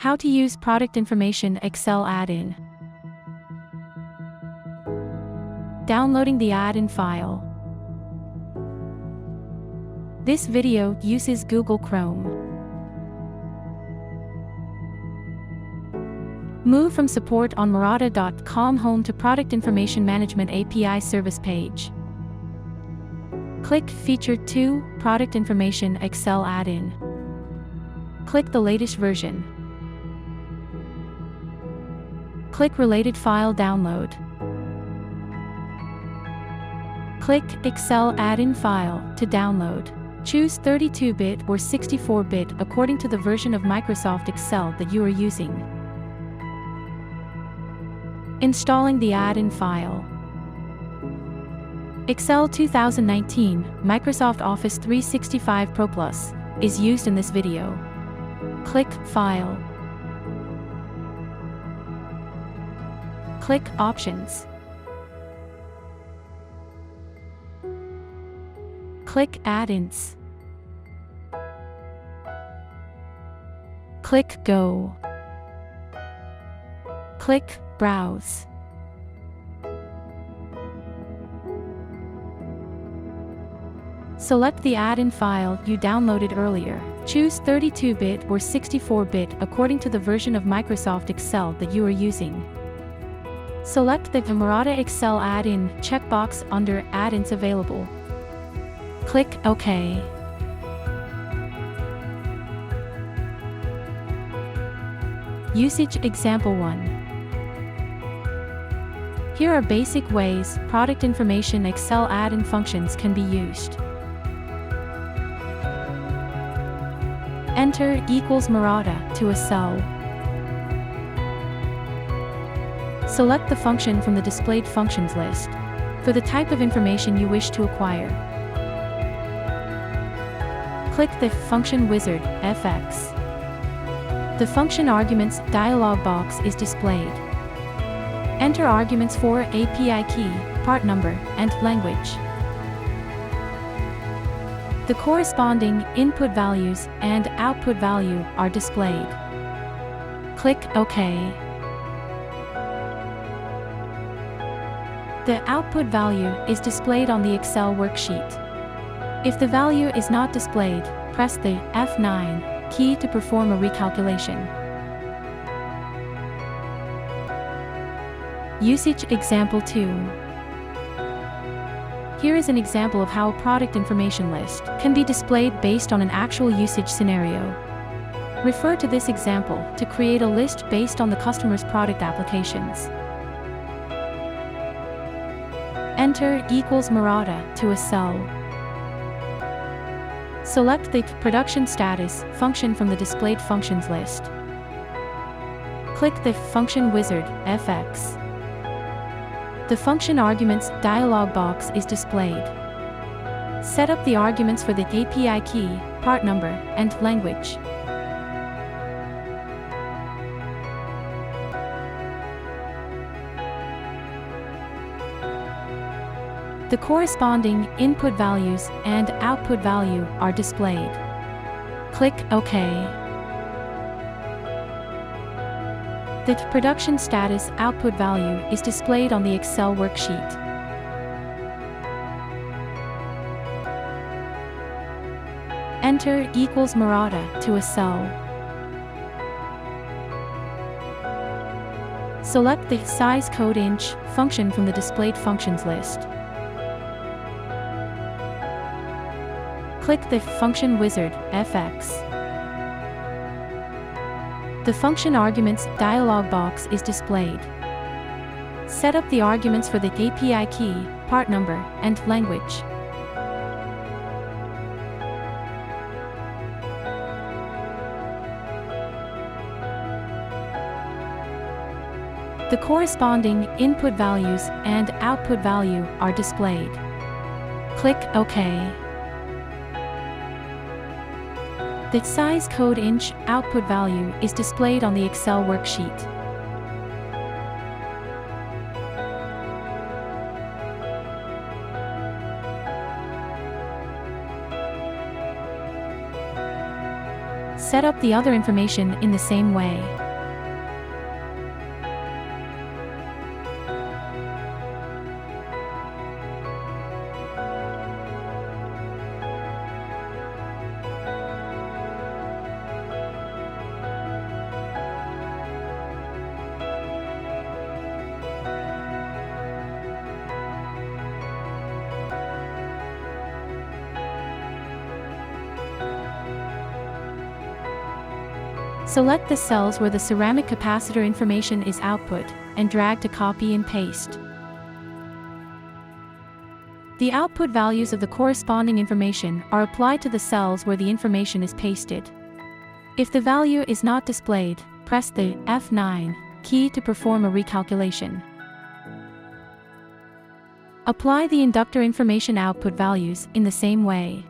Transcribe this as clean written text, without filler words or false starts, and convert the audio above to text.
How to use Product Information Excel add-in. Downloading the add-in file. This video uses Google Chrome. Move from support on Murata.com home to Product Information Management API service page. Click Feature 2, Product Information Excel add-in. Click the latest version. Click Related File Download. Click Excel add-in file to download. Choose 32-bit or 64-bit according to the version of Microsoft Excel that you are using. Installing the add-in file. Excel 2019, Microsoft Office 365 Pro Plus, is used in this video. Click File. Click Options. Click Add-ins. Click Go. Click Browse. Select the add-in file you downloaded earlier. Choose 32-bit or 64-bit according to the version of Microsoft Excel that you are using. Select the Murata Excel add-in checkbox under Add-ins Available. Click OK. Usage Example 1. Here are basic ways Product Information Excel add-in functions can be used. Enter equals Murata to a cell. Select the function from the displayed functions list for the type of information you wish to acquire. Click the Function Wizard FX. The Function Arguments dialog box is displayed. Enter arguments for API key, part number, and language. The corresponding input values and output value are displayed. Click OK. The output value is displayed on the Excel worksheet. If the value is not displayed, press the F9 key to perform a recalculation. Usage Example 2. Here is an example of how a product information list can be displayed based on an actual usage scenario. Refer to this example to create a list based on the customer's product applications. Enter equals Murata to a cell. Select the Production Status function from the displayed functions list. Click the Function Wizard FX. The Function Arguments dialog box is displayed. Set up the arguments for the API key, part number, and language. The corresponding input values and output value are displayed. Click OK. The Production Status output value is displayed on the Excel worksheet. Enter equals Murata to a cell. Select the Size Code Inch function from the displayed functions list. Click the Function Wizard FX. The Function Arguments dialog box is displayed. Set up the arguments for the API key, part number, and language. The corresponding input values and output value are displayed. Click OK. The Size Code Inch output value is displayed on the Excel worksheet. Set up the other information in the same way. Select the cells where the ceramic capacitor information is output, and drag to copy and paste. The output values of the corresponding information are applied to the cells where the information is pasted. If the value is not displayed, press the F9 key to perform a recalculation. Apply the inductor information output values in the same way.